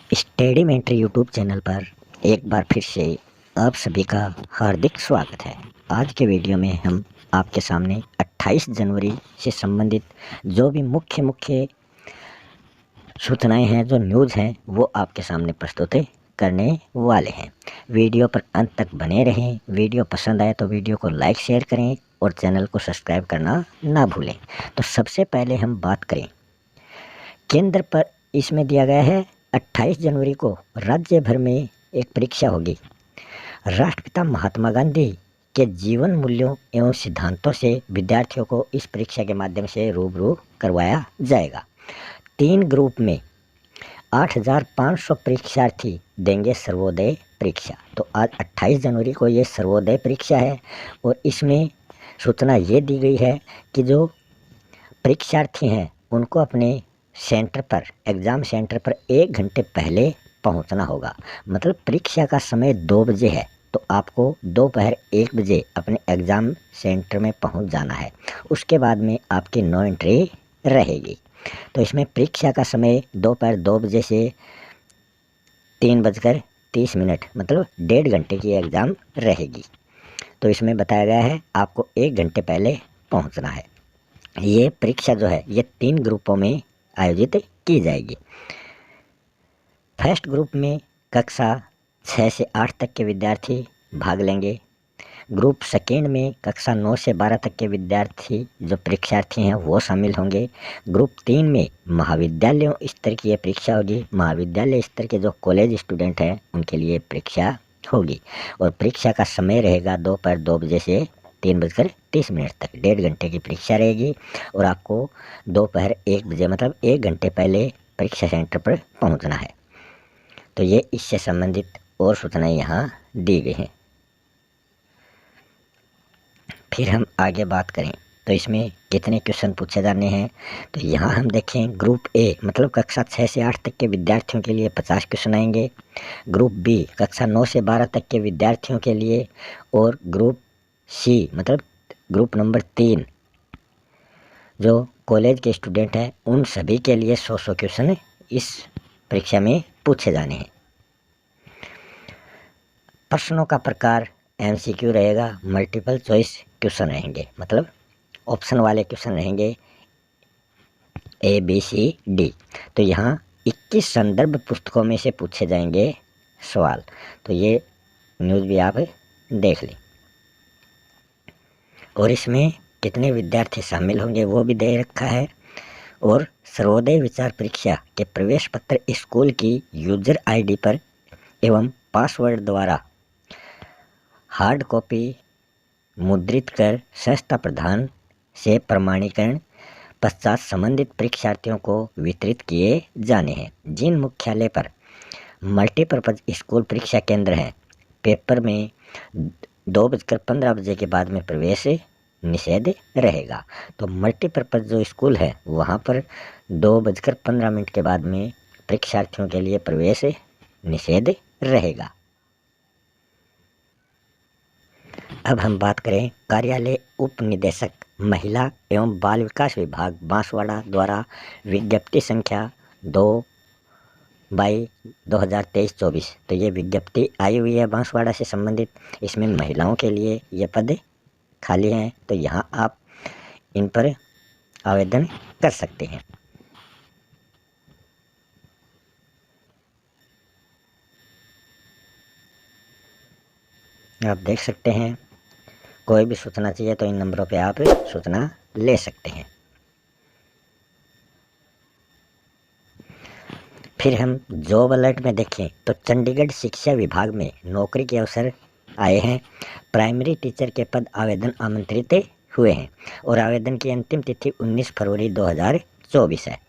स्टडीमेंट्री YouTube channel पर एक बार फिर से आप सभी का हार्दिक स्वागत है। आज के वीडियो में हम आपके सामने 28 जनवरी से संबंधित जो भी मुख्य सूचनाएं हैं, जो न्यूज़ हैं, वो आपके सामने प्रस्तुत करने वाले हैं। वीडियो पर अंत तक बने रहें। वीडियो पसंद आए तो वीडियो को लाइक शेयर करें और चैनल को सब्सक्राइब करना ना भूलें। तो सबसे पहले हम बात करें केंद्र पर, इसमें दिया गया है 28 जनवरी को राज्य भर में एक परीक्षा होगी। राष्ट्रपिता महात्मा गांधी के जीवन मूल्यों एवं सिद्धांतों से विद्यार्थियों को इस परीक्षा के माध्यम से रूबरू करवाया जाएगा। 3 ग्रुप में 8,500 परीक्षार्थी देंगे सर्वोदय परीक्षा। तो आज 28 जनवरी को ये सर्वोदय परीक्षा है और इसमें सूचना ये दी गई है कि जो परीक्षार्थी हैं उनको अपने सेंटर पर, एग्ज़ाम सेंटर पर 1 घंटे पहले पहुंचना होगा। मतलब परीक्षा का समय 2 बजे है तो आपको दोपहर 1 बजे अपने एग्ज़ाम सेंटर में पहुंच जाना है। उसके बाद में आपकी नो एंट्री रहेगी। तो इसमें परीक्षा का समय दोपहर 2 बजे से 3:30 मतलब 1.5 घंटे की एग्ज़ाम रहेगी। तो इसमें बताया गया है आपको 1 घंटे पहले पहुँचना है। ये परीक्षा जो है ये 3 ग्रुपों में आयोजित की जाएगी। फर्स्ट ग्रुप में कक्षा 6 से 8 तक के विद्यार्थी भाग लेंगे। ग्रुप सेकेंड में कक्षा 9 से 12 तक के विद्यार्थी जो परीक्षार्थी हैं वो शामिल होंगे। ग्रुप 3 में महाविद्यालयों स्तर की ये परीक्षा होगी। महाविद्यालय स्तर के जो कॉलेज स्टूडेंट हैं उनके लिए परीक्षा होगी और परीक्षा का समय रहेगा दोपहर 2 बजे से 3:30 तक। 1.5 घंटे की परीक्षा रहेगी और आपको दोपहर 1 बजे मतलब 1 घंटे पहले परीक्षा सेंटर पर पहुंचना है। तो ये इससे संबंधित और सूचनाएं यहाँ दी गई हैं। फिर हम आगे बात करें तो इसमें कितने क्वेश्चन पूछे जाने हैं। तो यहाँ हम देखें ग्रुप ए मतलब कक्षा 6 से 8 तक के विद्यार्थियों के लिए 50 क्वेश्चन आएंगे। ग्रुप बी कक्षा 9 से 12 तक के विद्यार्थियों के लिए और ग्रुप सी मतलब ग्रुप नंबर 3 जो कॉलेज के स्टूडेंट हैं उन सभी के लिए 100 क्वेश्चन इस परीक्षा में पूछे जाने हैं। प्रश्नों का प्रकार MCQ रहेगा, मल्टीपल चॉइस क्वेश्चन रहेंगे, मतलब ऑप्शन वाले क्वेश्चन रहेंगे ABCD। तो यहाँ 21 संदर्भ पुस्तकों में से पूछे जाएंगे सवाल। तो ये न्यूज़ भी आप देख लें और इसमें कितने विद्यार्थी शामिल होंगे वो भी दे रखा है। और सर्वोदय विचार परीक्षा के प्रवेश पत्र स्कूल की यूजर ID पर एवं पासवर्ड द्वारा हार्ड कॉपी मुद्रित कर संस्था प्रधान से प्रमाणीकरण पश्चात संबंधित परीक्षार्थियों को वितरित किए जाने हैं। जिन मुख्यालय पर मल्टीपर्पज़ स्कूल परीक्षा केंद्र हैं, पेपर में 2:15 के बाद में प्रवेश निषेध रहेगा। तो मल्टीपर्पज़ जो स्कूल है वहाँ पर 2:15 के बाद में परीक्षार्थियों के लिए प्रवेश निषेध रहेगा। अब हम बात करें कार्यालय उप निदेशक महिला एवं बाल विकास विभाग बांसवाड़ा द्वारा विज्ञप्ति संख्या 2/2023-24। तो ये विज्ञप्ति आई हुई है बांसवाड़ा से संबंधित। इसमें महिलाओं के लिए ये पद खाली हैं तो यहाँ आप इन पर आवेदन कर सकते हैं। आप देख सकते हैं, कोई भी सूचना चाहिए तो इन नंबरों पे आप सूचना ले सकते हैं। फिर हम जॉब अलर्ट में देखें तो चंडीगढ़ शिक्षा विभाग में नौकरी के अवसर आए हैं। प्राइमरी टीचर के पद आवेदन आमंत्रित हुए हैं और आवेदन की अंतिम तिथि 19 फरवरी 2024 है।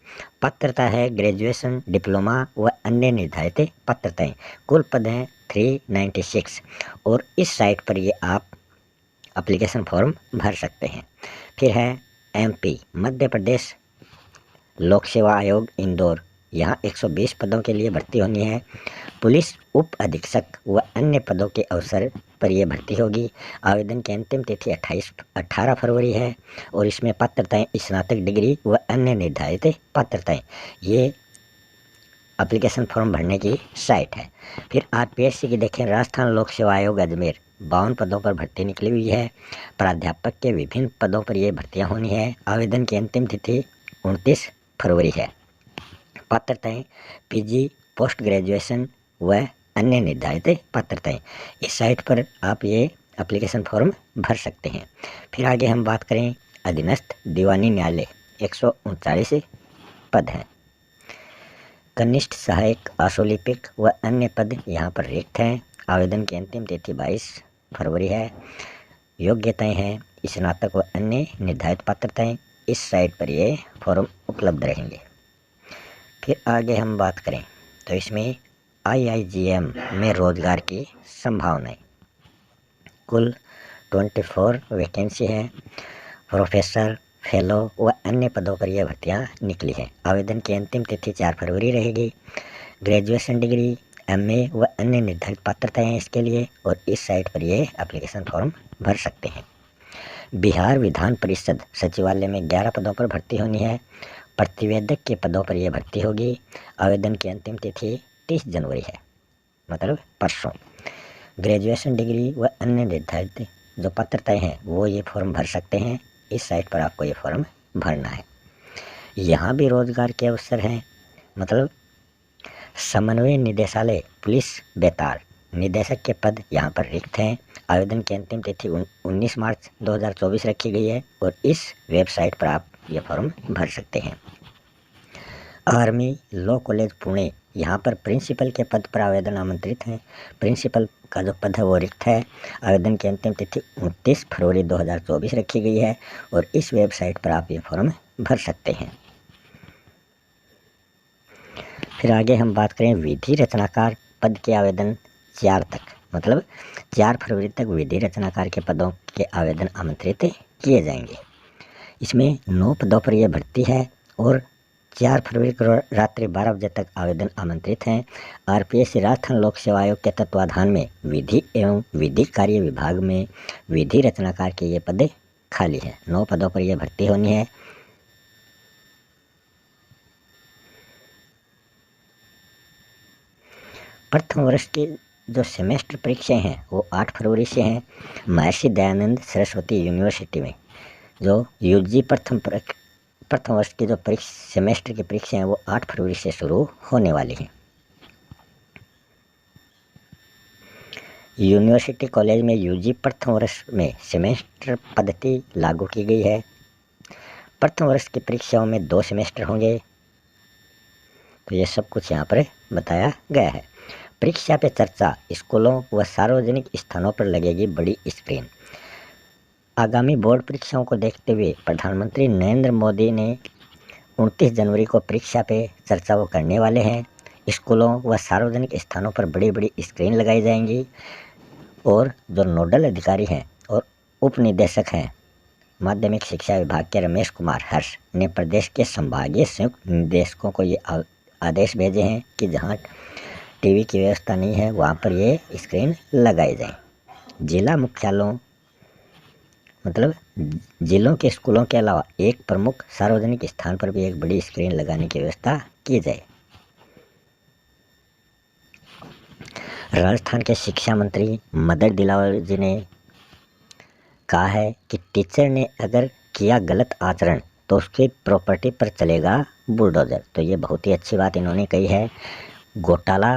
पात्रता है ग्रेजुएशन, डिप्लोमा व अन्य निर्धारित पात्रताएं। कुल पद हैं 396 और इस साइट पर ये आप एप्लीकेशन फॉर्म भर सकते हैं। फिर है MP मध्य प्रदेश लोक सेवा आयोग इंदौर, यहाँ 120 पदों के लिए भर्ती होनी है। पुलिस उप अधीक्षक व अन्य पदों के अवसर पर यह भर्ती होगी। आवेदन की अंतिम तिथि 18 फरवरी है और इसमें पात्रताएं स्नातक डिग्री व अन्य निर्धारित पात्रताएं। ये एप्लीकेशन फॉर्म भरने की साइट है। फिर आरपीएससी की देखें, राजस्थान लोक सेवा आयोग अजमेर 52 पदों पर भर्ती निकली हुई है। प्राध्यापक के विभिन्न पदों पर ये भर्तियां होनी है। आवेदन की अंतिम तिथि 29 फरवरी है। पात्रताएं पीजी, पोस्ट ग्रेजुएशन व अन्य निर्धारित पात्रताएं। इस साइट पर आप ये एप्लीकेशन फॉर्म भर सकते हैं। फिर आगे हम बात करें, अधीनस्थ दीवानी न्यायालय 139 पद हैं। कनिष्ठ सहायक आशुलिपिक व अन्य पद यहाँ पर रिक्त हैं। आवेदन की अंतिम तिथि 22 फरवरी है। योग्यताएं हैं स्नातक व अन्य निर्धारित पात्रताएं। इस साइट पर ये फॉर्म उपलब्ध रहेंगे। फिर आगे हम बात करें तो इसमें आईआईजीएम में रोजगार की संभावनाएं, कुल 24 वैकेंसी है। प्रोफेसर, फेलो व अन्य पदों पर यह भर्तियां निकली हैं। आवेदन की अंतिम तिथि 4 फरवरी रहेगी। ग्रेजुएशन डिग्री, एमए व अन्य निर्धारित पात्रताएं हैं इसके लिए, और इस साइट पर ये एप्लीकेशन फॉर्म भर सकते हैं। बिहार विधान परिषद सचिवालय में 11 पदों पर भर्ती होनी है। प्रतिवेदक के पदों पर यह भर्ती होगी। आवेदन की अंतिम तिथि 30 जनवरी है, मतलब परसों। ग्रेजुएशन डिग्री व अन्य निर्धारित जो पात्रताएं हैं वो ये फॉर्म भर सकते हैं। इस साइट पर आपको ये फॉर्म भरना है। यहाँ भी रोजगार के अवसर हैं, मतलब समन्वय निदेशालय पुलिस बेताल निदेशक के पद यहाँ पर रिक्त हैं। आवेदन की अंतिम तिथि 19 मार्च 2024 रखी गई है, और इस वेबसाइट पर आप ये फॉर्म भर सकते हैं। आर्मी लॉ कॉलेज पुणे, यहाँ पर प्रिंसिपल के पद पर आवेदन आमंत्रित हैं। प्रिंसिपल का जो पद है वो रिक्त है। आवेदन की अंतिम तिथि 29 फरवरी 2024 रखी गई है, और इस वेबसाइट पर आप ये फॉर्म भर सकते हैं। फिर आगे हम बात करें, विधि रचनाकार पद के आवेदन 4 तक, मतलब 4 फरवरी तक विधि रचनाकार के पदों के आवेदन आमंत्रित किए जाएंगे। इसमें 9 पदों पर यह भर्ती है, और 4 फरवरी को रात्रि 12 बजे तक आवेदन आमंत्रित हैं। आरपीएससी राजस्थान लोक सेवा आयोग के तत्वाधान में विधि एवं विधिक कार्य विभाग में विधि रचनाकार के ये पद खाली है। 9 पदों पर यह भर्ती होनी है। प्रथम वर्ष की जो सेमेस्टर परीक्षाएं हैं वो 8 फरवरी से हैं। महर्षि दयानंद सरस्वती यूनिवर्सिटी में जो यूजी प्रथम वर्ष की जो सेमेस्टर की परीक्षाएं हैं वो 8 फरवरी से शुरू होने वाली हैं। यूनिवर्सिटी कॉलेज में यूजी प्रथम वर्ष में सेमेस्टर पद्धति लागू की गई है। प्रथम वर्ष की परीक्षाओं में 2 सेमेस्टर होंगे। तो ये सब कुछ यहाँ पर बताया गया है। परीक्षा पे चर्चा, स्कूलों व सार्वजनिक स्थानों पर लगेगी बड़ी स्क्रीन। आगामी बोर्ड परीक्षाओं को देखते हुए प्रधानमंत्री नरेंद्र मोदी ने 29 जनवरी को परीक्षा पे चर्चा वो करने वाले हैं। स्कूलों व सार्वजनिक स्थानों पर बड़ी बड़ी स्क्रीन लगाई जाएंगी, और जो नोडल अधिकारी हैं और उप निदेशक हैं माध्यमिक शिक्षा विभाग के रमेश कुमार हर्ष ने प्रदेश के संभागीय संयुक्त निदेशकों को ये आदेश भेजे हैं कि जहां टीवी की व्यवस्था नहीं है वहां पर ये स्क्रीन लगाई जाए। जिला मुख्यालयों, मतलब जिलों के स्कूलों के अलावा एक प्रमुख सार्वजनिक स्थान पर भी एक बड़ी स्क्रीन लगाने की व्यवस्था की जाए। राजस्थान के शिक्षा मंत्री मदन दिलावर जी ने कहा है कि टीचर ने अगर किया गलत आचरण तो उसकी प्रॉपर्टी पर चलेगा बुलडोजर। तो ये बहुत ही अच्छी बात इन्होंने कही है। घोटाला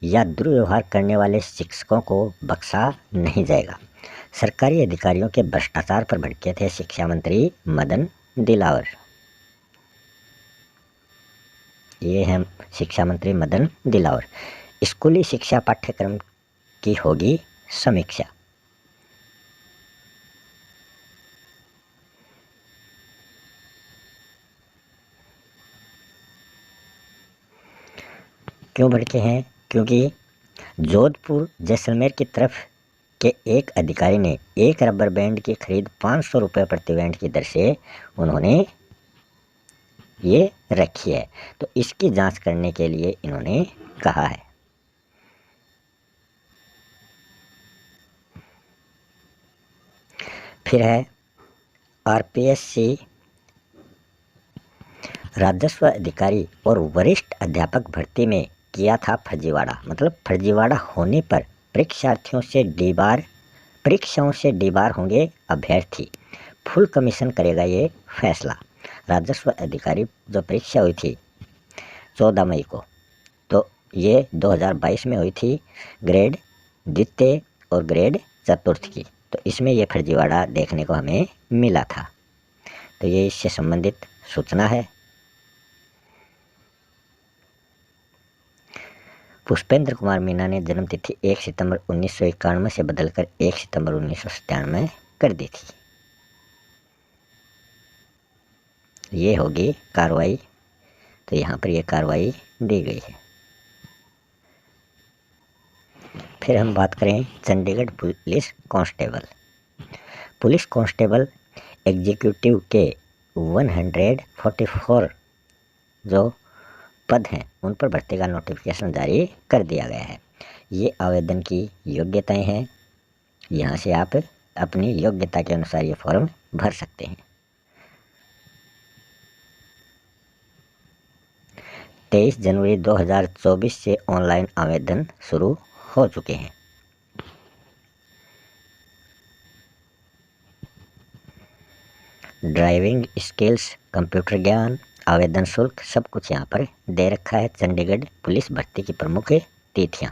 या दुर्व्यवहार करने वाले शिक्षकों को बख्शा नहीं जाएगा। सरकारी अधिकारियों के भ्रष्टाचार पर भड़के थे शिक्षा मंत्री मदन दिलावर। ये हैं शिक्षा मंत्री मदन दिलावर। स्कूली शिक्षा पाठ्यक्रम की होगी समीक्षा। क्यों भड़के हैं? क्योंकि जोधपुर जैसलमेर की तरफ के एक अधिकारी ने एक रबर बैंड की खरीद 500 रुपये प्रति बैंड की दर से उन्होंने ये रखी है। तो इसकी जांच करने के लिए इन्होंने कहा है। फिर है आरपीएससी राजस्व अधिकारी और वरिष्ठ अध्यापक भर्ती में किया था फर्जीवाड़ा। मतलब फर्जीवाड़ा होने पर परीक्षार्थियों से परीक्षाओं से डीबार होंगे अभ्यर्थी। फुल कमीशन करेगा ये फैसला। राजस्व अधिकारी जो परीक्षा हुई थी 14 मई को, तो ये 2022 में हुई थी, ग्रेड द्वितीय और ग्रेड चतुर्थ की। तो इसमें ये फर्जीवाड़ा देखने को हमें मिला था। तो ये इससे संबंधित सूचना है। पुष्पेंद्र कुमार मीना ने जन्म तिथि 1 सितंबर 1991 से बदलकर 1 सितंबर 1997 कर दी थी। ये होगी कार्रवाई। तो यहाँ पर ये कार्रवाई दी गई है। फिर हम बात करें Chandigarh police constable. Police constable executive के 144 जो पद हैं उन पर भर्ती का नोटिफिकेशन जारी कर दिया गया है। ये आवेदन की योग्यताएं हैं। यहाँ से आप अपनी योग्यता के अनुसार ये फॉर्म भर सकते हैं। 23 जनवरी 2024 से ऑनलाइन आवेदन शुरू हो चुके हैं। ड्राइविंग स्किल्स, कंप्यूटर ज्ञान, आवेदन शुल्क सब कुछ यहाँ पर दे रखा है। चंडीगढ़ पुलिस भर्ती की प्रमुख तिथियाँ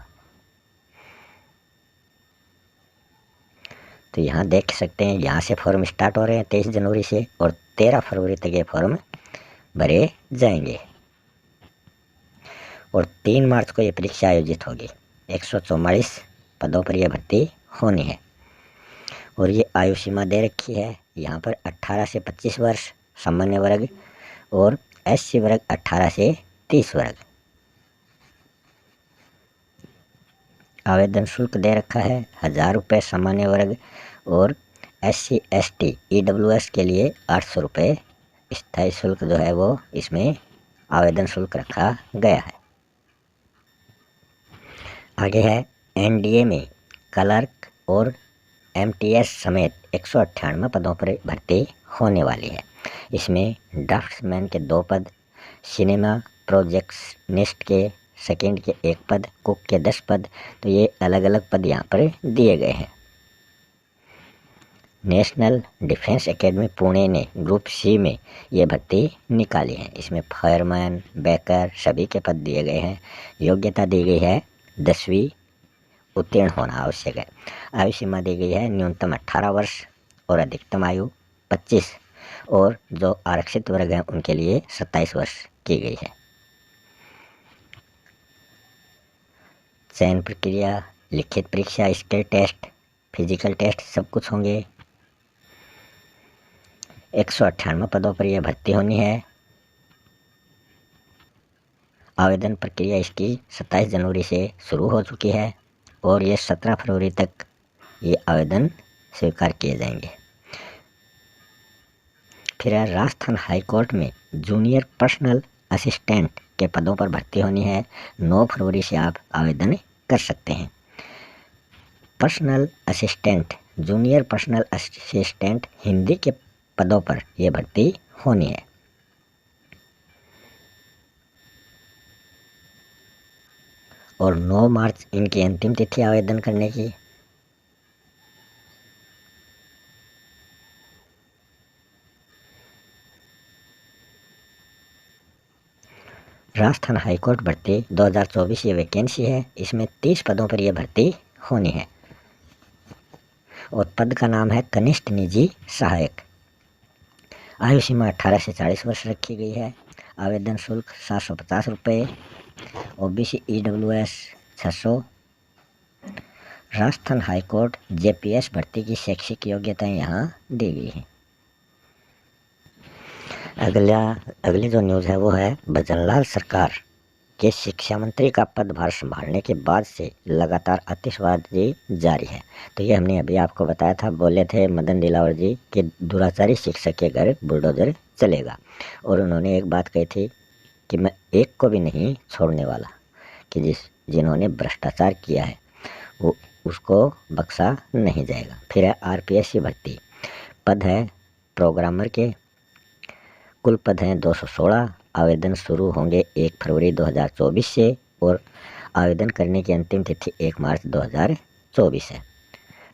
तो यहाँ देख सकते हैं। यहाँ से फॉर्म स्टार्ट हो रहे हैं 23 जनवरी से और 13 फरवरी तक ये फॉर्म भरे जाएंगे। और 3 मार्च को ये परीक्षा आयोजित होगी। 144 पदों पर यह भर्ती होनी है। और ये आयु सीमा दे रखी है यहाँ पर 18 से 25 वर्ष सामान्य वर्ग और SC वर्ग 18 से 30 वर्ग। आवेदन शुल्क दे रखा है 1000 रुपये सामान्य वर्ग और SC ST EWS के लिए 800 रुपये स्थायी शुल्क जो है वो इसमें आवेदन शुल्क रखा गया है। आगे है NDA में क्लर्क और MTS समेत 198 पदों पर भर्ती होने वाली है। इसमें ड्राफ्ट्समैन के 2 पद, सिनेमा प्रोजेक्शनिस्ट के सेकंड के 1 पद, कुक के 10 पद। तो ये अलग अलग पद यहाँ पर दिए गए हैं। नेशनल डिफेंस एकेडमी पुणे ने ग्रुप C में ये भर्ती निकाली है। इसमें फायरमैन, बैकर सभी के पद दिए गए हैं। योग्यता दी गई है 10वीं उत्तीर्ण होना आवश्यक है। आयु सीमा दी गई है न्यूनतम 18 वर्ष और अधिकतम आयु 25 और जो आरक्षित वर्ग हैं उनके लिए 27 वर्ष की गई है। चयन प्रक्रिया, लिखित परीक्षा, स्किल टेस्ट, फिजिकल टेस्ट सब कुछ होंगे। 198 पदों पर यह भर्ती होनी है। आवेदन प्रक्रिया इसकी 27 जनवरी से शुरू हो चुकी है और ये 17 फरवरी तक ये आवेदन स्वीकार किए जाएंगे। फिर राजस्थान हाईकोर्ट में जूनियर पर्सनल असिस्टेंट के पदों पर भर्ती होनी है। 9 फरवरी से आप आवेदन कर सकते हैं। Personal assistant, junior personal assistant Hindi के पदों पर यह भर्ती होनी है। और 9 मार्च इनकी अंतिम तिथि आवेदन करने की। राजस्थान हाईकोर्ट भर्ती 2024 ये वैकेंसी है। इसमें 30 पदों पर यह भर्ती होनी है और पद का नाम है कनिष्ठ निजी सहायक। आयु सीमा 18 से 40 वर्ष रखी गई है। आवेदन शुल्क 750 रुपये। OBC EWS 600। Rajasthan high court JPS भर्ती की शैक्षिक योग्यताएं यहाँ दी गई हैं। अगली जो न्यूज़ है वो है भजनलाल सरकार के शिक्षा मंत्री का पदभार संभालने के बाद से लगातार आतिशबाजी जारी है। तो ये हमने अभी आपको बताया था, बोले थे मदन दिलावर जी कि दुराचारी शिक्षक के घर बुलडोजर चलेगा। और उन्होंने एक बात कही थी कि मैं एक को भी नहीं छोड़ने वाला, कि जिन्होंने भ्रष्टाचार किया है वो उसको बख्शा नहीं जाएगा। फिर है RPSC भर्ती, पद है प्रोग्रामर के, कुल पद हैं 216। आवेदन शुरू होंगे 1 फरवरी 2024 से और आवेदन करने की अंतिम तिथि 1 मार्च 2024 है।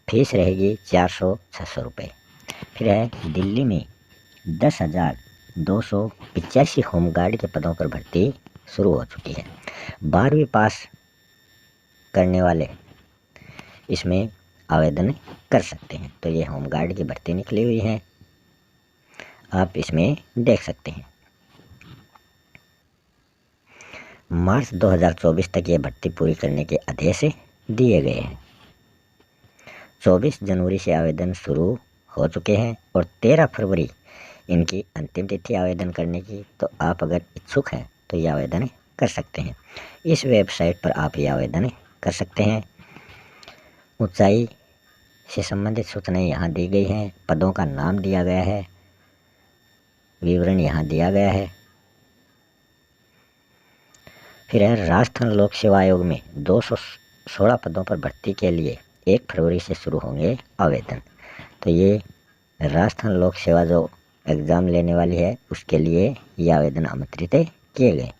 फीस रहेगी 400-600 रुपये। फिर है दिल्ली में 10,285 होमगार्ड के पदों पर भर्ती शुरू हो चुकी है। 12वीं पास करने वाले इसमें आवेदन कर सकते हैं। तो ये होमगार्ड की भर्ती निकली हुई है, आप इसमें देख सकते हैं। मार्च 2024 तक ये भर्ती पूरी करने के आदेश दिए गए हैं। 24 जनवरी से आवेदन शुरू हो चुके हैं और 13 फरवरी इनकी अंतिम तिथि आवेदन करने की। तो आप अगर इच्छुक हैं तो ये आवेदन कर सकते हैं। इस वेबसाइट पर आप ये आवेदन कर सकते हैं। ऊंचाई से संबंधित सूचनाएं यहाँ दी गई हैं, पदों का नाम दिया गया है, विवरण यहाँ दिया गया है। फिर है राजस्थान लोक सेवा आयोग में 216 पदों पर भर्ती के लिए 1 फरवरी से शुरू होंगे आवेदन। तो ये राजस्थान लोक सेवा जो एग्ज़ाम लेने वाली है उसके लिए ये आवेदन आमंत्रित किए गए।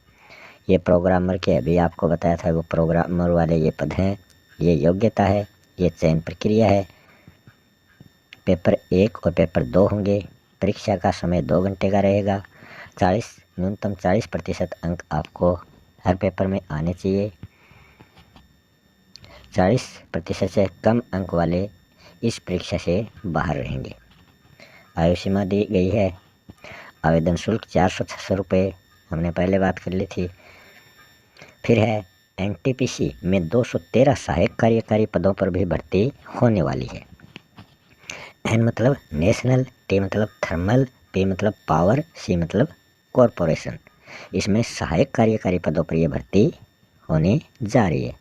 ये प्रोग्रामर के अभी आपको बताया था, वो प्रोग्रामर वाले ये पद हैं। ये योग्यता है, ये चयन प्रक्रिया है। पेपर 1 और पेपर 2 होंगे। परीक्षा का समय 2 घंटे का रहेगा। न्यूनतम 40% अंक आपको हर पेपर में आने चाहिए। 40% से कम अंक वाले इस परीक्षा से बाहर रहेंगे। आयु सीमा दी गई है। आवेदन शुल्क 400-600 रुपये, हमने पहले बात कर ली थी। फिर है एनटीपीसी में 213 सहायक कार्यकारी पदों पर भी भर्ती होने वाली है। एन मतलब नेशनल, टी मतलब थर्मल, पी मतलब पावर, सी मतलब कॉरपोरेशन। इसमें सहायक कार्यकारी पदों पर यह भर्ती होने जा रही है।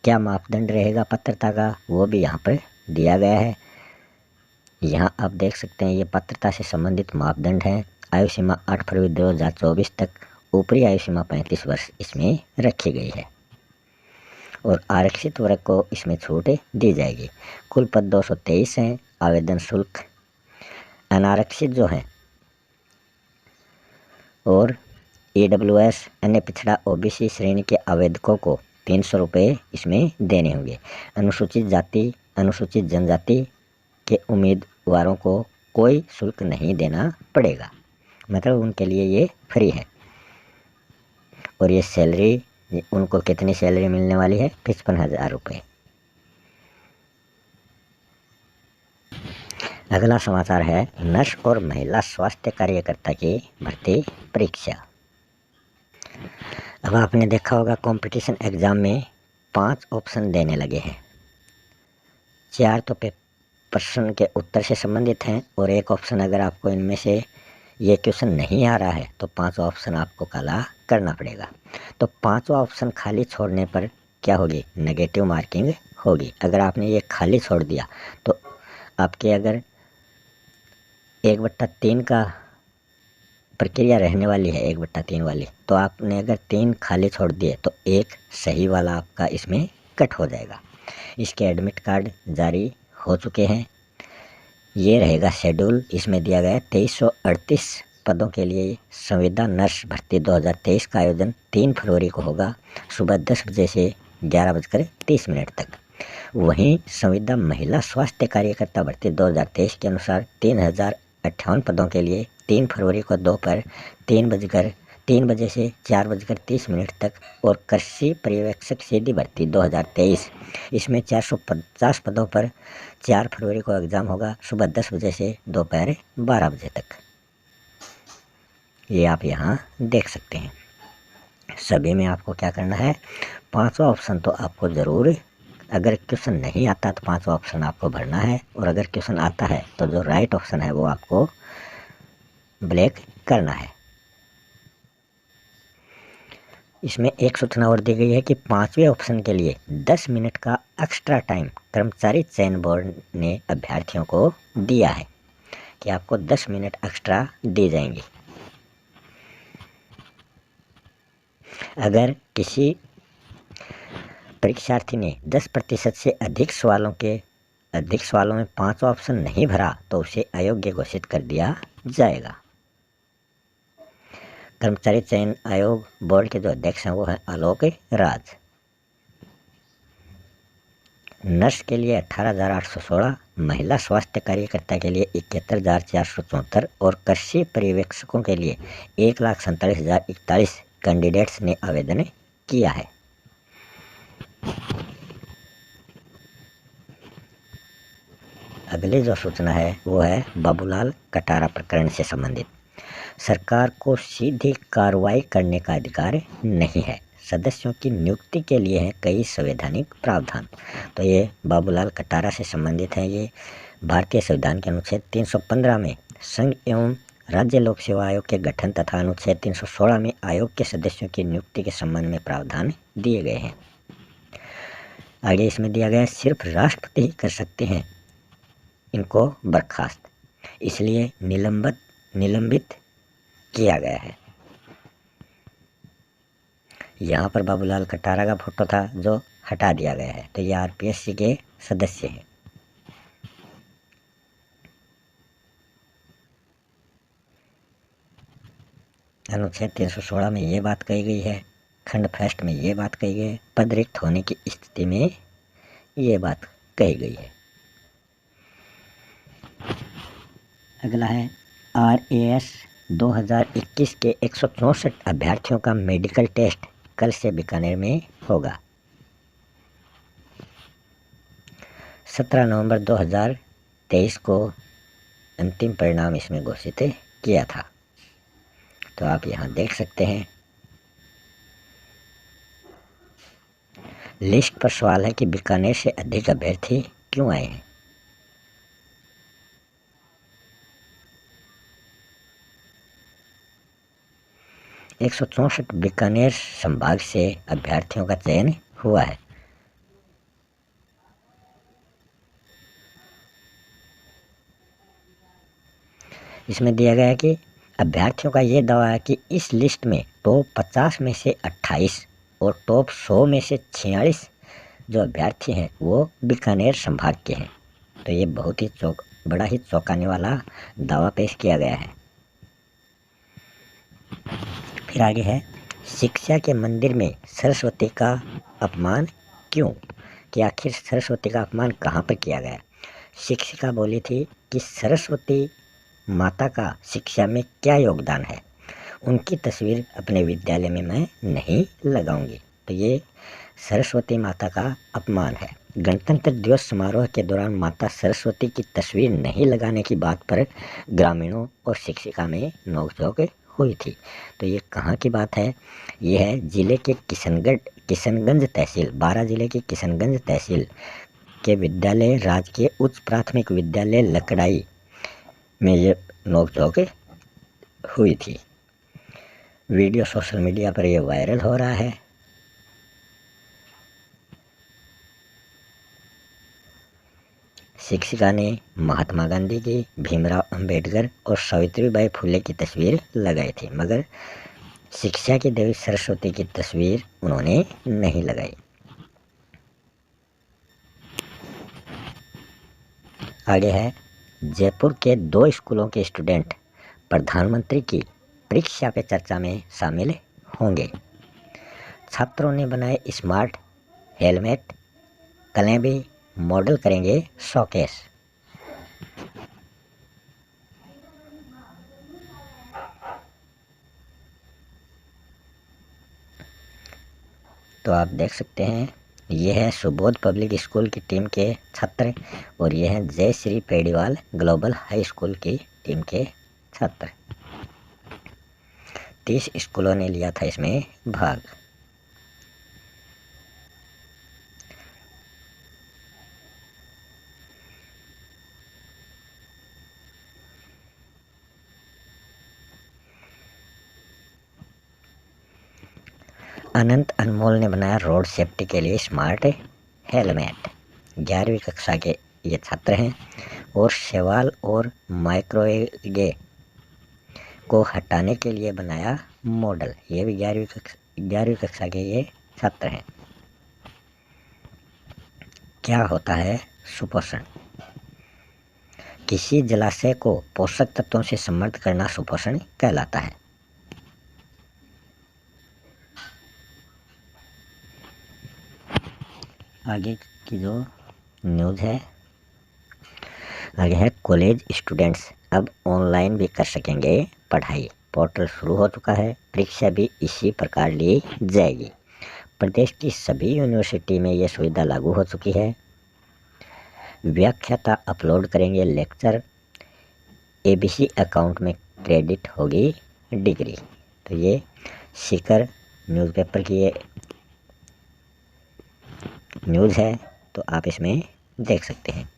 क्या मापदंड रहेगा पात्रता का, वो भी यहाँ पर दिया गया है। यहाँ आप देख सकते हैं ये पात्रता से संबंधित मापदंड हैं। आयु सीमा 8 फरवरी 2024 तक, ऊपरी आयु सीमा 35 वर्ष इसमें रखी गई है और आरक्षित वर्ग को इसमें छूट दी जाएगी। कुल पद 223 हैं। आवेदन शुल्क अनारक्षित जो हैं और EWS अन्य पिछड़ा OBC श्रेणी के आवेदकों को 300 रुपये इसमें देने होंगे। अनुसूचित जाति, अनुसूचित जनजाति के उम्मीदवारों को कोई शुल्क नहीं देना पड़ेगा, मतलब उनके लिए ये फ्री है। और ये सैलरी, उनको कितनी सैलरी मिलने वाली है? 55,000 रुपये। अगला समाचार है नर्स और महिला स्वास्थ्य कार्यकर्ता की भर्ती परीक्षा। अब आपने देखा होगा कंपटीशन एग्ज़ाम में 5 ऑप्शन देने लगे हैं। 4 तो प्रश्न के उत्तर से संबंधित हैं और 1 ऑप्शन अगर आपको इनमें से ये क्वेश्चन नहीं आ रहा है तो 5 ऑप्शन आपको काला करना पड़ेगा। तो 5 ऑप्शन खाली छोड़ने पर क्या होगी? नेगेटिव मार्किंग होगी। अगर आपने ये खाली छोड़ दिया तो आपके अगर 1/3 का प्रक्रिया रहने वाली है, 1/3 वाली, तो आपने अगर 3 खाली छोड़ दिए तो 1 सही वाला आपका इसमें कट हो जाएगा। इसके एडमिट कार्ड जारी हो चुके हैं। ये रहेगा शेड्यूल, इसमें दिया गया है 2338 पदों के लिए संविदा नर्स भर्ती 2023 का आयोजन 3 फरवरी को होगा, सुबह 10 बजे से 11:30 तक। वहीं संविदा महिला स्वास्थ्य कार्यकर्ता भर्ती 2023 के अनुसार 3058 पदों के लिए 3 फरवरी को दोपहर 3 बजे से 4:30 तक। और कृषि पर्यवेक्षक सीधी भर्ती 2023, इसमें 450 पदों पर 4 फरवरी को एग्ज़ाम होगा, सुबह 10 बजे से दोपहर 12 बजे तक। ये आप यहाँ देख सकते हैं। सभी में आपको क्या करना है? 5वां ऑप्शन तो आपको ज़रूर, अगर क्वेश्चन नहीं आता तो 5वां ऑप्शन आपको भरना है, और अगर क्वेश्चन आता है तो जो राइट ऑप्शन है वो आपको ब्लैक करना है। इसमें एक सूचना और दी गई है कि 5वें ऑप्शन के लिए 10 मिनट का एक्स्ट्रा टाइम कर्मचारी चयन बोर्ड ने अभ्यर्थियों को दिया है कि आपको 10 मिनट एक्स्ट्रा दी जाएंगी। अगर किसी परीक्षार्थी ने 10% से अधिक सवालों में 5वां ऑप्शन नहीं भरा तो उसे अयोग्य घोषित कर दिया जाएगा। कर्मचारी चयन आयोग बोर्ड के जो अध्यक्ष हैं वो हैं आलोक राज। नर्स के लिए 18,816, महिला स्वास्थ्य कार्यकर्ता के लिए 71,474 और कृषि पर्यवेक्षकों के लिए 1,47,041 कैंडिडेट्स ने आवेदन किया है। अगली जो सूचना है वो है बाबूलाल कटारा प्रकरण से संबंधित। सरकार को सीधी कार्रवाई करने का अधिकार नहीं है, सदस्यों की नियुक्ति के लिए हैं कई संवैधानिक प्रावधान। तो ये बाबूलाल कटारा से संबंधित है। ये भारतीय संविधान के अनुच्छेद 315 में संघ एवं राज्य लोक सेवा आयोग के गठन तथा अनुच्छेद 316 में आयोग के सदस्यों की नियुक्ति के संबंध में प्रावधान दिए गए हैं। आगे इसमें दिया गया है सिर्फ राष्ट्रपति ही कर सकते हैं इनको बर्खास्त, इसलिए निलंबित किया गया है। यहाँ पर बाबूलाल कटारा का फोटो था जो हटा दिया गया है। तो ये आरपीएससी के सदस्य हैं। अनुच्छेद 316 में ये बात कही गई है, खंड फर्स्ट में ये बात कही गई है, पद रिक्त होने की स्थिति में ये बात कही गई है। अगला है RAS 2021 के 164 अभ्यर्थियों का मेडिकल टेस्ट कल से बीकानेर में होगा। 17 नवंबर 2023 को अंतिम परिणाम इसमें घोषित किया था। तो आप यहाँ देख सकते हैं। लिस्ट पर सवाल है कि बीकानेर से अधिक अभ्यर्थी क्यों आए हैं। एक 164 बीकानेर संभाग से अभ्यर्थियों का चयन हुआ है। इसमें दिया गया है कि अभ्यर्थियों का ये दावा है कि इस लिस्ट में टॉप 50 में से 28 और टॉप 100 में से 46 जो अभ्यर्थी हैं वो बीकानेर संभाग के हैं। तो ये बहुत ही बड़ा ही चौंकाने वाला दावा पेश किया गया है। फिर आगे है शिक्षा के मंदिर में सरस्वती का अपमान क्यों, कि आखिर सरस्वती का अपमान कहाँ पर किया गया। शिक्षिका बोली थी कि सरस्वती माता का शिक्षा में क्या योगदान है, उनकी तस्वीर अपने विद्यालय में मैं नहीं लगाऊंगी। तो ये सरस्वती माता का अपमान है। गणतंत्र दिवस समारोह के दौरान माता सरस्वती की तस्वीर नहीं लगाने की बात पर ग्रामीणों और शिक्षिका में नोकझोंक हुई थी। तो ये कहाँ की बात है, ये है जिले के किशनगंज तहसील, बारां जिले की किशनगंज तहसील के विद्यालय राजकीय उच्च प्राथमिक विद्यालय लकड़ाई में ये नोकझोंक हुई थी। वीडियो सोशल मीडिया पर ये वायरल हो रहा है। शिक्षिका ने महात्मा गांधी की, भीमराव अंबेडकर और सावित्रीबाई फुले की तस्वीर लगाई थी, मगर शिक्षा की देवी सरस्वती की तस्वीर उन्होंने नहीं लगाई। आगे है जयपुर के 2 स्कूलों के स्टूडेंट प्रधानमंत्री की परीक्षा पे चर्चा में शामिल होंगे। छात्रों ने बनाए स्मार्ट हेलमेट, कलेबी मॉडल करेंगे शोकेस। तो आप देख सकते हैं ये है सुबोध पब्लिक स्कूल की टीम के छात्र और ये है जय Shri Pediwal global high school की टीम के छात्र। 30 स्कूलों ने लिया था इसमें भाग। अनंत अनमोल ने बनाया रोड सेफ्टी के लिए स्मार्ट हेलमेट। 11वीं कक्षा के ये छात्र हैं और शैवाल और माइक्रोएल्गे को हटाने के लिए बनाया मॉडल। ये भी 11वीं कक्षा के ये छात्र हैं। क्या होता है सुपोषण, किसी जलाशय को पोषक तत्वों से समृद्ध करना सुपोषण कहलाता है। आगे की जो न्यूज़ है, आगे है कॉलेज स्टूडेंट्स अब ऑनलाइन भी कर सकेंगे पढ़ाई। पोर्टल शुरू हो चुका है, परीक्षा भी इसी प्रकार ली जाएगी। प्रदेश की सभी यूनिवर्सिटी में यह सुविधा लागू हो चुकी है। व्याख्याता अपलोड करेंगे लेक्चर, एबीसी अकाउंट में क्रेडिट होगी डिग्री। तो ये सीकर न्यूज़पेपर की ये न्यूज़ है, तो आप इसमें देख सकते हैं।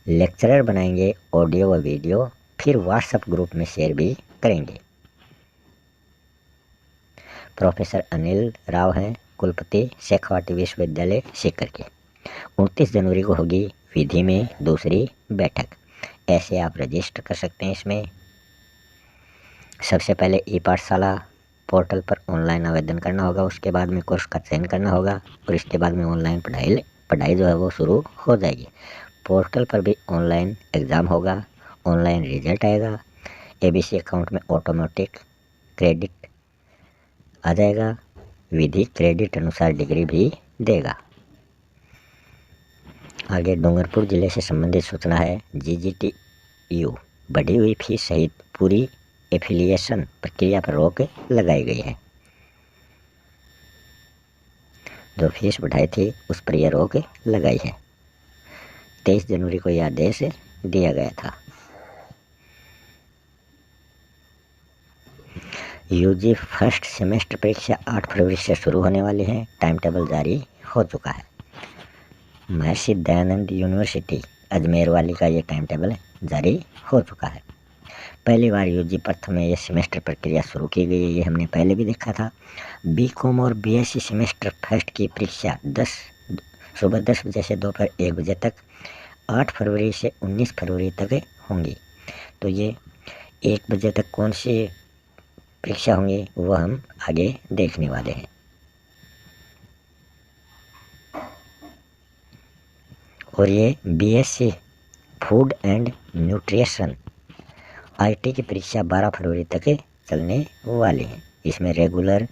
लेक्चरर बनाएंगे ऑडियो व वीडियो, फिर व्हाट्सएप ग्रुप में शेयर भी करेंगे। प्रोफेसर अनिल राव हैं कुलपति शेखावाटी विश्वविद्यालय सीकर के। 29 जनवरी को होगी विधि में दूसरी बैठक। ऐसे आप रजिस्टर कर सकते हैं इसमें। सबसे पहले ई पाठशाला पोर्टल पर ऑनलाइन आवेदन करना होगा, उसके बाद में कोर्स का चयन करना होगा और इसके बाद में ऑनलाइन पढ़ाई जो है वो शुरू हो जाएगी। पोर्टल पर भी ऑनलाइन एग्ज़ाम होगा, ऑनलाइन रिजल्ट आएगा, एबीसी अकाउंट में ऑटोमेटिक क्रेडिट आ जाएगा, विधि क्रेडिट अनुसार डिग्री भी देगा। आगे डूंगरपुर जिले से संबंधित सूचना है। जीजीटीयू बढ़ी हुई फीस सहित पूरी एफिलिएशन प्रक्रिया पर रोक लगाई गई है। जो फीस बढ़ाई थी उस पर यह रोक लगाई है। 23 जनवरी को यह आदेश दिया गया था। यूजी फर्स्ट सेमेस्टर परीक्षा 8 फरवरी से शुरू होने वाली है। टाइम टेबल जारी हो चुका है। महर्षि दयानंद यूनिवर्सिटी अजमेर वाली का ये टाइम टेबल जारी हो चुका है। पहली बार यूजी प्रथम में ये सेमेस्टर प्रक्रिया शुरू की गई है, ये हमने पहले भी देखा था। बीकॉम और बीएससी सेमेस्टर फर्स्ट की परीक्षा सुबह 10 बजे से दोपहर 1 बजे तक 8 फरवरी से 19 फरवरी तक होंगी। तो ये 1 बजे तक कौन सी परीक्षा होंगी वो हम आगे देखने वाले हैं। और ये BSc food and nutrition IT की परीक्षा 12 फरवरी तक चलने वाली है। इसमें रेगुलर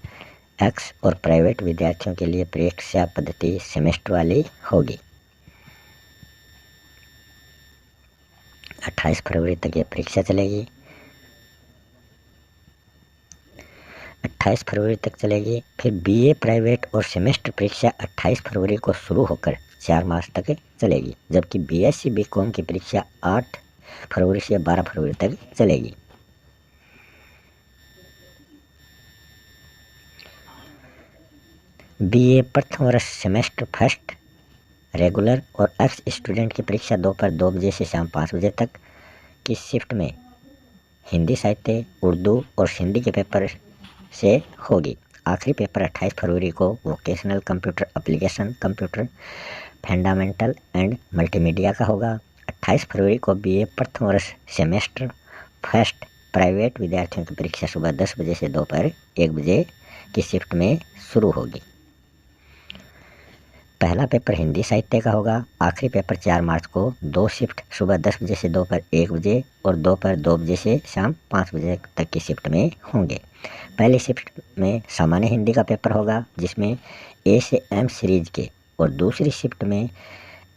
एक्स और प्राइवेट विद्यार्थियों के लिए परीक्षा पद्धति सेमेस्टर वाली होगी। 28 फरवरी तक ये परीक्षा चलेगी। 28 फरवरी तक चलेगी। फिर बीए प्राइवेट और सेमेस्टर परीक्षा 28 फरवरी को शुरू होकर 4 मार्च तक चलेगी, जबकि बीएससी बीकॉम की परीक्षा 8 फरवरी से 12 फरवरी तक चलेगी। बीए प्रथम वर्ष सेमेस्टर फर्स्ट रेगुलर और एक्स स्टूडेंट की परीक्षा दोपहर 2 बजे से शाम 5 बजे तक की शिफ्ट में हिंदी साहित्य, उर्दू और हिंदी के पेपर से होगी। आखिरी पेपर 28 फरवरी को vocational computer application, computer fundamental and multimedia का होगा। 28 फरवरी को बीए प्रथम वर्ष सेमेस्टर फर्स्ट प्राइवेट विद्यार्थियों की परीक्षा सुबह 10 बजे से दोपहर 1 बजे की शिफ्ट में शुरू होगी। पहला पेपर हिंदी साहित्य का होगा। आखिरी पेपर 4 मार्च को 2 शिफ्ट सुबह 10 बजे से दोपहर 1 बजे और दोपहर 2 बजे से शाम 5 बजे तक की शिफ्ट में होंगे। पहली शिफ्ट में सामान्य हिंदी का पेपर होगा, जिसमें ए से एम सीरीज के, और दूसरी शिफ्ट में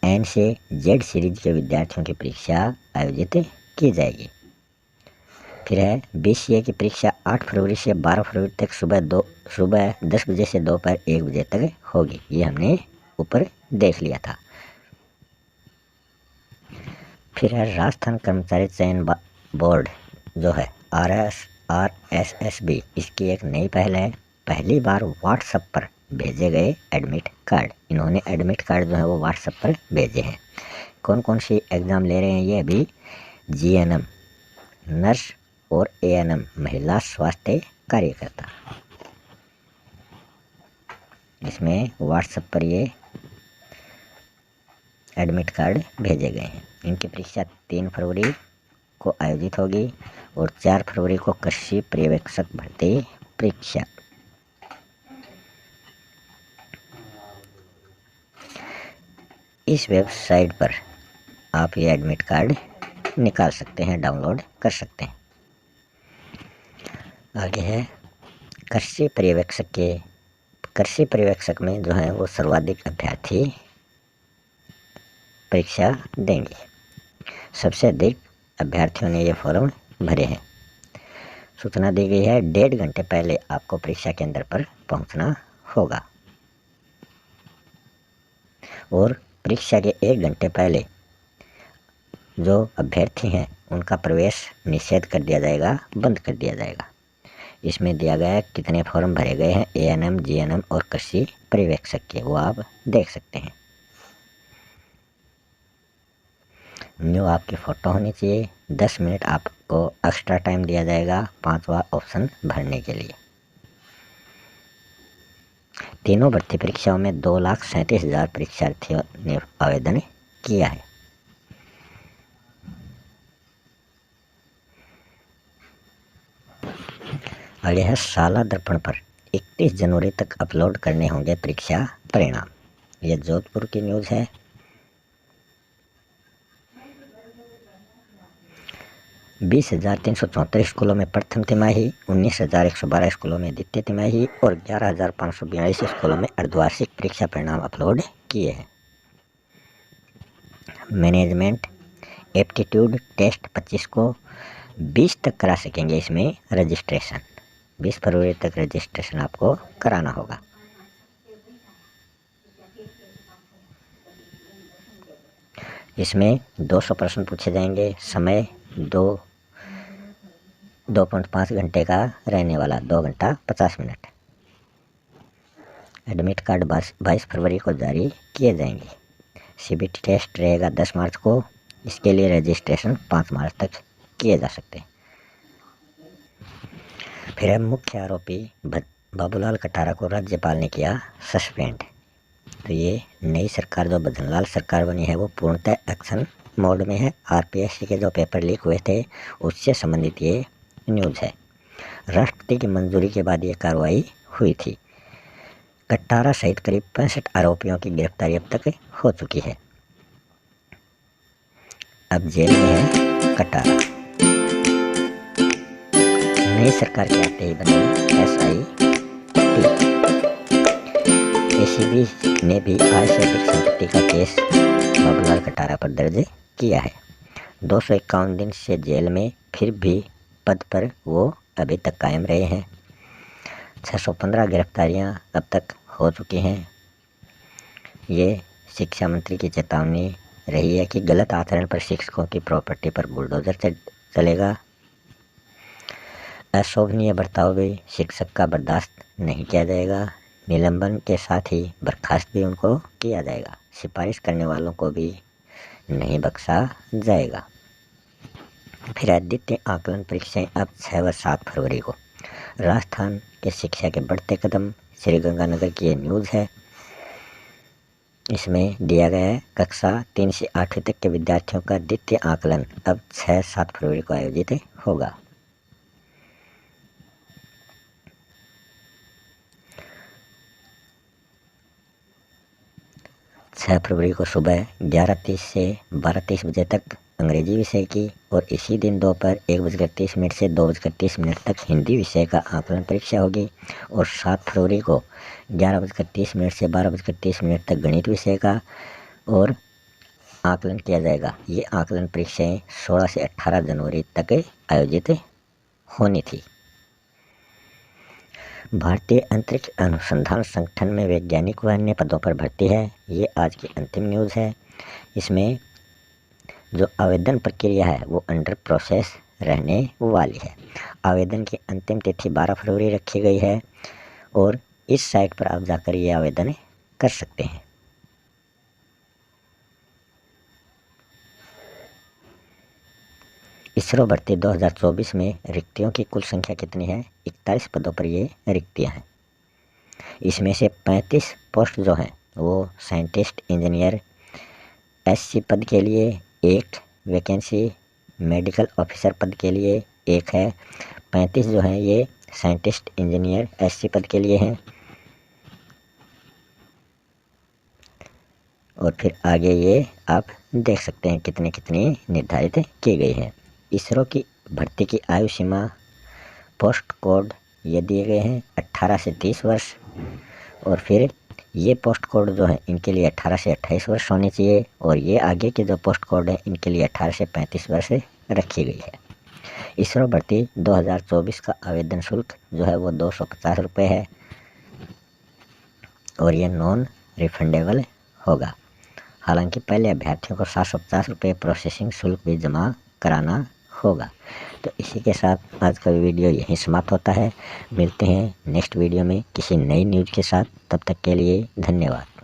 एन से जेड सीरीज के विद्यार्थियों की परीक्षा आयोजित की जाएगी। फिर है बीसीए की परीक्षा 8 फरवरी से 12 फरवरी तक सुबह 10 बजे से दोपहर 1 बजे तक होगी। ये हमने ऊपर देख लिया था। फिर है राजस्थान कर्मचारी चयन बोर्ड जो है RSSB, इसकी एक नई पहल है। पहली बार व्हाट्सएप पर भेजे गए एडमिट कार्ड, इन्होंने एडमिट कार्ड जो है वो व्हाट्सएप पर भेजे हैं। कौन कौन सी एग्ज़ाम ले रहे हैं ये अभी? GNM नर्स और ANM महिला स्वास्थ्य कार्यकर्ता, इसमें व्हाट्सएप पर ये एडमिट कार्ड भेजे गए हैं। इनकी परीक्षा 3 फरवरी को आयोजित होगी और 4 फरवरी को कृषि पर्यवेक्षक भर्ती परीक्षा। इस वेबसाइट पर आप ये एडमिट कार्ड निकाल सकते हैं, डाउनलोड कर सकते हैं। आगे है कृषि कृषि पर्यवेक्षक में जो है वो सर्वाधिक अभ्यर्थी परीक्षा देंगे। सबसे अधिक अभ्यर्थियों ने ये फॉर्म भरे हैं। सूचना दी गई है 1.5 घंटे पहले आपको परीक्षा केंद्र पर पहुंचना होगा और परीक्षा के 1 घंटे पहले जो अभ्यर्थी हैं उनका प्रवेश निषेध कर दिया जाएगा, बंद कर दिया जाएगा। इसमें दिया गया है कितने फॉर्म भरे गए हैं एएनएम, जीएनएम और कृषि पर्यवेक्षक के, वो आप देख सकते हैं। न्यू आपकी फ़ोटो होनी चाहिए। 10 मिनट आपको एक्स्ट्रा टाइम दिया जाएगा 5वां ऑप्शन भरने के लिए। तीनों भर्ती परीक्षाओं में 2,37,000 परीक्षार्थियों ने आवेदन किया है। आगे है शाला दर्पण पर 31 जनवरी तक अपलोड करने होंगे परीक्षा परिणाम। यह जोधपुर की न्यूज़ है। बीस 374 स्कूलों में प्रथम तिमाही, 19,112 स्कूलों में द्वितीय तिमाही और 11,542 स्कूलों में अर्धवार्षिक परीक्षा परिणाम अपलोड किए हैं। मैनेजमेंट एप्टीट्यूड टेस्ट 25 को 20 तक करा सकेंगे। इसमें रजिस्ट्रेशन 20 फरवरी तक रजिस्ट्रेशन आपको कराना होगा। इसमें 200 प्रश्न पूछे जाएंगे। समय 2.5 घंटे का रहने वाला, 2 घंटा 50 मिनट। एडमिट कार्ड 22 फरवरी को जारी किए जाएंगे। सीबीटी टेस्ट रहेगा 10 मार्च को। इसके लिए रजिस्ट्रेशन 5 मार्च तक किए जा सकते हैं। फिर है मुख्य आरोपी बाबूलाल कटारा को राज्यपाल ने किया सस्पेंड। तो ये नई सरकार जो भजनलाल सरकार बनी है वो पूर्णतः एक्शन मोड में है। आरपीएससी के जो पेपर लीक हुए थे उससे संबंधित ये न्यूज़ है। राष्ट्रपति की मंजूरी के बाद ये कार्रवाई हुई थी। कटारा सहित करीब 65 आरोपियों की गिरफ्तारी अब तक हो चुकी है। अब जेल में है कटारा। नई सरकार के आते ही बनी SIT। एसीबी ने भी आय से अधिक संपत्ति का केस बाबूलाल कटारा पर दर्ज किया है। 251 दिन से जेल में, फिर भी पद पर वो अभी तक कायम रहे हैं। 615 गिरफ्तारियां अब तक हो चुकी हैं। ये शिक्षा मंत्री की चेतावनी रही है कि गलत आचरण पर शिक्षकों की प्रॉपर्टी पर बुलडोजर चलेगा। अशोभनीय बर्ताव भी शिक्षक का बर्दाश्त नहीं किया जाएगा। निलंबन के साथ ही बर्खास्त भी उनको किया जाएगा। सिफारिश करने वालों को भी नहीं बख्शा जाएगा। फिर द्वितीय आकलन परीक्षाएं अब 6 व 7 फरवरी को। राजस्थान के शिक्षा के बढ़ते कदम, श्रीगंगानगर की ये न्यूज़ है। इसमें दिया गया है कक्षा 3 से 8वीं तक के विद्यार्थियों का द्वितीय आकलन अब 6-7 फरवरी को आयोजित होगा। फरवरी को सुबह 11:30 से 12:30 बजे तक अंग्रेजी विषय की और इसी दिन दोपहर 1:30 से 2:30 तक हिंदी विषय का आकलन परीक्षा होगी। और 7 फरवरी को 11:30 से 12:30 तक गणित विषय का और आकलन किया जाएगा। ये आकलन परीक्षाएं 16 से 18 जनवरी तक आयोजित होनी थी। भारतीय अंतरिक्ष अनुसंधान संगठन में वैज्ञानिक व अन्य पदों पर भर्ती है। ये आज की अंतिम न्यूज़ है। इसमें जो आवेदन प्रक्रिया है वो अंडर प्रोसेस रहने वाली है। आवेदन की अंतिम तिथि 12 फरवरी रखी गई है और इस साइट पर आप जाकर ये आवेदन कर सकते हैं। इसरो भर्ती 2024 में रिक्तियों की कुल संख्या कितनी है? 41 पदों पर ये रिक्तियां हैं। इसमें से 35 पोस्ट जो हैं वो साइंटिस्ट इंजीनियर SC पद के लिए एक वैकेंसी, मेडिकल ऑफिसर पद के लिए एक है। 35 जो हैं ये साइंटिस्ट इंजीनियर SC पद के लिए हैं। और फिर आगे ये आप देख सकते हैं कितनी कितनी निर्धारित की गई है। इसरो की भर्ती की आयु सीमा, पोस्ट कोड ये दिए गए हैं 18 से 30 वर्ष। और फिर ये पोस्ट कोड जो है इनके लिए 18 से 28 वर्ष होने चाहिए और ये आगे के जो पोस्ट कोड है इनके लिए 18 से 35 वर्ष रखी गई है। इसरो भर्ती 2024 का आवेदन शुल्क जो है वो 250 रुपये है और ये नॉन रिफंडेबल होगा। हालांकि पहले अभ्यर्थियों को 750 रुपये प्रोसेसिंग शुल्क भी जमा कराना होगा। तो इसी के साथ आज का वीडियो यहीं समाप्त होता है। मिलते हैं नेक्स्ट वीडियो में किसी नई न्यूज़ के साथ। तब तक के लिए धन्यवाद।